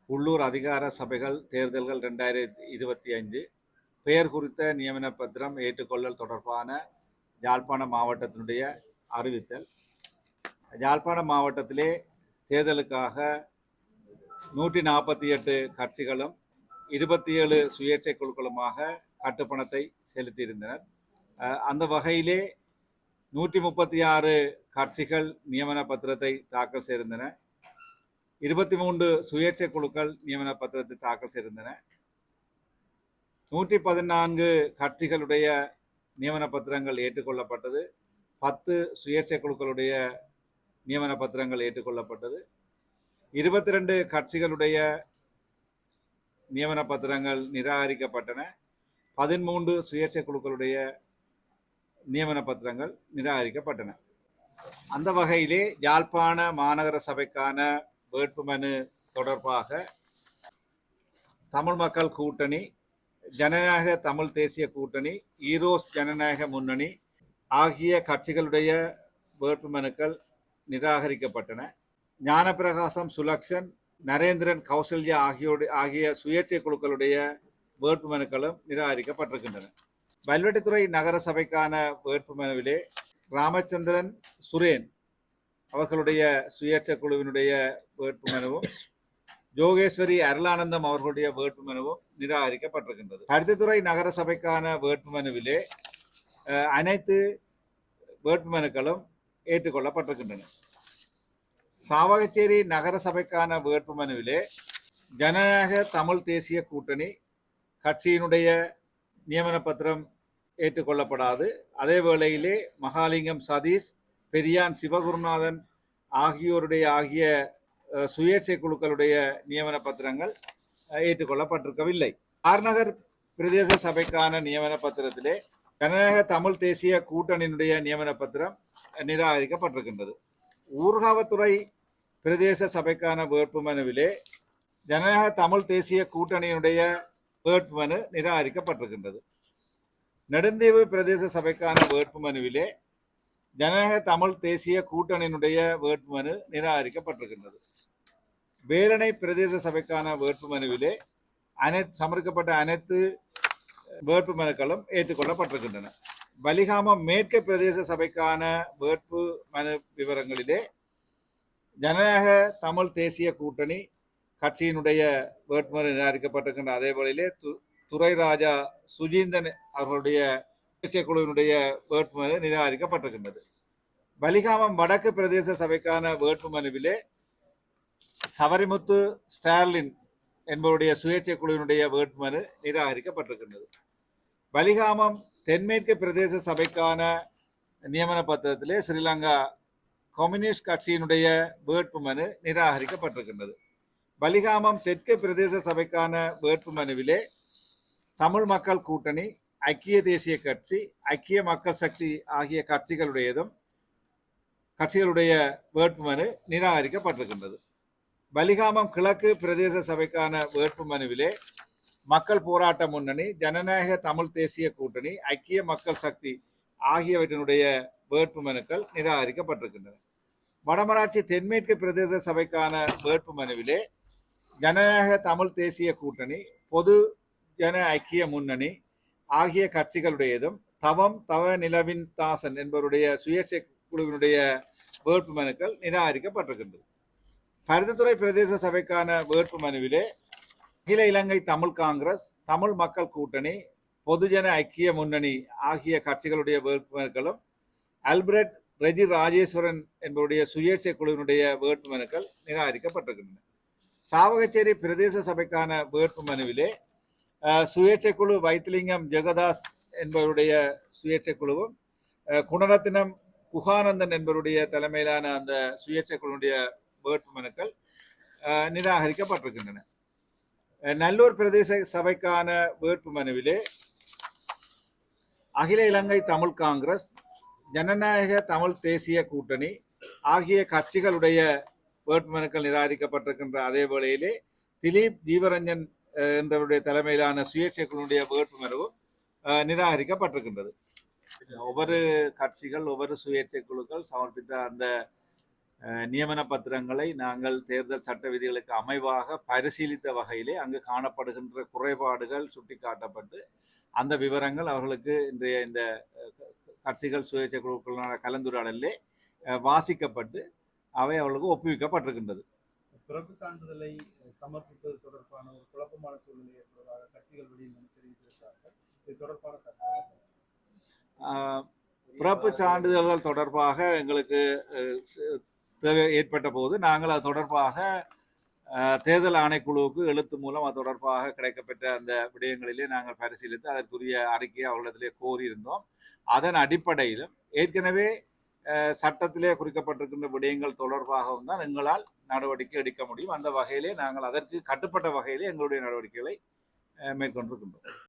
உள்ளூர் அதிகார சபைகள் தேர்தல்கள் 2025 பெயர் குறித்த நியமன பத்திரம் ஏற்றுக்கொள்ளல் தொடர்பான யாழ்ப்பாண மாவட்டத்தினுடைய அறிவித்தல். யாழ்ப்பாண மாவட்டத்திலே தேர்தலுக்காக 148 கட்சிகளும் 27 சுயேட்சை குழுக்களுமாக கட்டுப்பணத்தை செலுத்தியிருந்தனர். அந்த வகையிலே 136 கட்சிகள் நியமன பத்திரத்தை தாக்கல் செய்திருந்தன. 23 சுயேட்சை குழுக்கள் நியமன பத்திரத்தை தாக்கல் செய்திருந்தன. 114 கட்சிகளுடைய நியமன பத்திரங்கள் ஏற்றுக்கொள்ளப்பட்டது. 10 சுயேட்சை குழுக்களுடைய நியமன பத்திரங்கள் ஏற்றுக்கொள்ளப்பட்டது. 22 கட்சிகளுடைய நியமன பத்திரங்கள் நிராகரிக்கப்பட்டன. 13 சுயேட்சை குழுக்களுடைய நியமன பத்திரங்கள் நிராகரிக்கப்பட்டன. அந்த வகையிலே யாழ்ப்பாண மாநகர சபைக்கான வேட்புமனு தொடர்பாக தமிழ் மக்கள் கூட்டணி, ஜனநாயக தமிழ் தேசிய கூட்டணி, ஈரோஸ் ஜனநாயக முன்னணி ஆகிய கட்சிகளுடைய வேட்புமனுக்கள் நிராகரிக்கப்பட்டன. ஞானப்பிரகாசம், சுலக்ஷன், நரேந்திரன், கௌசல்யா ஆகிய சுயேட்சை குழுக்களுடைய வேட்புமனுக்களும் நிராகரிக்கப்பட்டிருக்கின்றன. வல்வெட்டித்துறை நகர சபைக்கான வேட்புமனுவிலே ராமச்சந்திரன், சுரேன் அவர்களுடைய சுயேட்சை குழுவினுடைய வேட்புமனுவும் யோகேஸ்வரி அருளானந்தம் அவர்களுடைய வேட்புமனுவும் நிராகரிக்கப்பட்டிருக்கின்றது. பருத்தித்துறை நகர சபைக்கான வேட்புமனுவிலே அனைத்து வேட்புமனுக்களும் ஏற்றுக்கொள்ளப்பட்டிருக்கின்றன. சாவகச்சேரி நகர சபைக்கான வேட்புமனுவிலே ஜனநாயக தமிழ் தேசிய கூட்டணி கட்சியினுடைய நியமன பத்திரம் ஏற்றுக்கொள்ளப்படாது. அதே வேளையிலே மகாலிங்கம் சதீஷ், பெரியான் சிவகுருநாதன் ஆகிய சுயேட்சை குழுக்களுடைய நியமன பத்திரங்கள் ஏற்றுக்கொள்ளப்பட்டிருக்கவில்லை. ஆர்நகர் பிரதேச சபைக்கான நியமன பத்திரத்திலே ஜனநாயக தமிழ் தேசிய கூட்டணியினுடைய நியமன பத்திரம் நிராகரிக்கப்பட்டிருக்கின்றது. ஊர்காவத்துறை பிரதேச சபைக்கான வேட்புமனுவிலே ஜனநாயக தமிழ் தேசிய கூட்டணியினுடைய வேட்புமனு நிராகரிக்கப்பட்டிருக்கின்றது. நெடுந்தீவு பிரதேச சபைக்கான வேட்புமனுவிலே ஜனநாயக தமிழ் தேசிய கூட்டணியினுடைய வேட்புமனு நிராகரிக்கப்பட்டிருக்கின்றது. வேலணை பிரதேச சபைக்கான வேட்புமனுவிலே சமர்ப்பிக்கப்பட்ட அனைத்து வேட்புமனுக்களும் ஏற்றுக்கொள்ளப்பட்டிருக்கின்றன. வலிகாமம் மேற்கு பிரதேச சபைக்கான வேட்பு மனு விவரங்களிலே ஜனநாயக தமிழ் தேசிய கூட்டணி கட்சியினுடைய வேட்புமனு நிராகரிக்கப்பட்டிருக்கின்ற அதே வேளையிலே துரைராஜா சுஜீந்தன் அவர்களுடைய தேசிய குழுவினுடைய வேட்புமனு நிராகரிக்கப்பட்டிருக்கின்றது. வலிகாமம் வடக்கு பிரதேச சபைக்கான வேட்புமனுவிலே சவரிமுத்து ஸ்டார்லின் என்பவருடைய சுயேட்சை குழுவினுடைய வேட்புமனு நிராகரிக்கப்பட்டிருக்கின்றது. வலிகாமம் தென்மேற்கு பிரதேச சபைக்கான நியமன பத்திரத்திலே ஸ்ரீலங்கா கம்யூனிஸ்ட் கட்சியினுடைய வேட்புமனு நிராகரிக்கப்பட்டிருக்கின்றது. வலிகாமம் தெற்கு பிரதேச சபைக்கான வேட்புமனுவிலே தமிழ் மக்கள் கூட்டணி, ஐக்கிய தேசிய கட்சி, ஐக்கிய மக்கள் சக்தி ஆகிய கட்சிகளுடைய வேட்புமனு நிராகரிக்கப்பட்டிருக்கின்றது. வலிகாமம் கிழக்கு பிரதேச சபைக்கான வேட்புமனுவிலே மக்கள் போராட்ட முன்னணி, ஜனநாயக தமிழ் தேசிய கூட்டணி, ஐக்கிய மக்கள் சக்தி ஆகியவற்றினுடைய வேட்புமனுக்கள் நிராகரிக்கப்பட்டிருக்கின்றன. வடமராட்சி தென்மேற்கு பிரதேச சபைக்கான வேட்புமனுவிலே ஜனநாயக தமிழ் தேசிய கூட்டணி, பொது ஜன ஐக்கிய முன்னணி ஆகிய கட்சிகளுடையதும் தவ நிலவின் தாசன் என்பவருடைய சுயேட்சை குழுவினுடைய வேட்புமனுக்கள் நிராகரிக்கப்பட்டிருக்கின்றது. பருத்தித்துறை பிரதேச சபைக்கான வேட்புமனுவிலே அகில இலங்கை தமிழ் காங்கிரஸ், தமிழ் மக்கள் கூட்டணி, பொதுஜன ஐக்கிய முன்னணி ஆகிய கட்சிகளுடைய வேட்புமனுக்களும் அல்பிரட் ரெஜி ராஜேஸ்வரன் என்பவருடைய சுயேட்சை குழுவினுடைய வேட்புமனுக்கள் நிராகரிக்கப்பட்டிருக்கின்றன. சாவகச்சேரி பிரதேச சபைக்கான வேட்புமனுவிலே சுயேட்சை குழு வைத்திலிங்கம் ஜெகதாஸ் என்பவருடைய சுயேட்சை குழுவும் குணரத்தினம் குகானந்தன் என்பவருடைய தலைமையிலான அந்த சுயேட்சை குழுவுடைய வேட்புமனுக்கள் நிராகரிக்கப்பட்டிருக்கின்றன. நல்லூர் பிரதேச சபைக்கான வேட்புமனுவிலே அகில இலங்கை தமிழ் காங்கிரஸ், ஜனநாயக தமிழ் தேசிய கூட்டணி ஆகிய கட்சிகளுடைய வேட்புமனுக்கள் நிராகரிக்கப்பட்டிருக்கின்ற அதே வேளையிலே திலீப் ஜீவரஞ்சன் என்றவருடைய தலைமையிலான சுயேட்சை குழுவுடைய வேட்புமனுவும் நிராகரிக்கப்பட்டிருக்கின்றது. ஒவ்வொரு கட்சிகள், ஒவ்வொரு சுயேட்சை குழுக்கள் சமர்ப்பித்த அந்த நியமன பத்திரங்களை நாங்கள் தேர்தல் சட்ட விதிகளுக்கு அமைவாக பரிசீலித்த வகையிலே அங்கு காணப்படுகின்ற குறைபாடுகள் சுட்டிக்காட்டப்பட்டு அந்த விவரங்கள் அவர்களுக்கு இன்றைய இந்த கட்சிகள் சுயேட்சை குழுக்களுக்கான கலந்துரையாடலே வாசிக்கப்பட்டு அவை அவர்களுக்கு ஒப்புவிக்கப்பட்டிருக்கின்றது. பிறப்பு சான்றிதழை சமர்ப்பிப்பது தொடர்பான ஒரு குழப்பமான சூழ்நிலை ஏற்படுவதாக கட்சிகள் வெளியில் தெரிவித்திருக்கிறார்கள். இது தொடர்பான பிறப்பு சான்றிதழ்கள் தொடர்பாக எங்களுக்கு தேவை ஏற்பட்ட போது நாங்கள் அது தொடர்பாக தேர்தல் ஆணைக்குழுவுக்கு எழுத்து மூலம் அது தொடர்பாக கிடைக்கப்பெற்ற அந்த விடயங்களிலே நாங்கள் பரிசீலித்து அதற்குரிய அறிக்கையை அவர்களிடத்திலே கோரியிருந்தோம். அதன் அடிப்படையிலும் ஏற்கனவே சட்டத்திலே குறிக்கப்பட்டிருக்கின்ற விடயங்கள் தொடர்பாகவும் தான் எங்களால் நடவடிக்கை எடுக்க முடியும். அந்த வகையிலே நாங்கள் அதற்கு கட்டுப்பட்ட வகையிலே எங்களுடைய நடவடிக்கைகளை மேற்கொண்டிருக்கின்றோம்.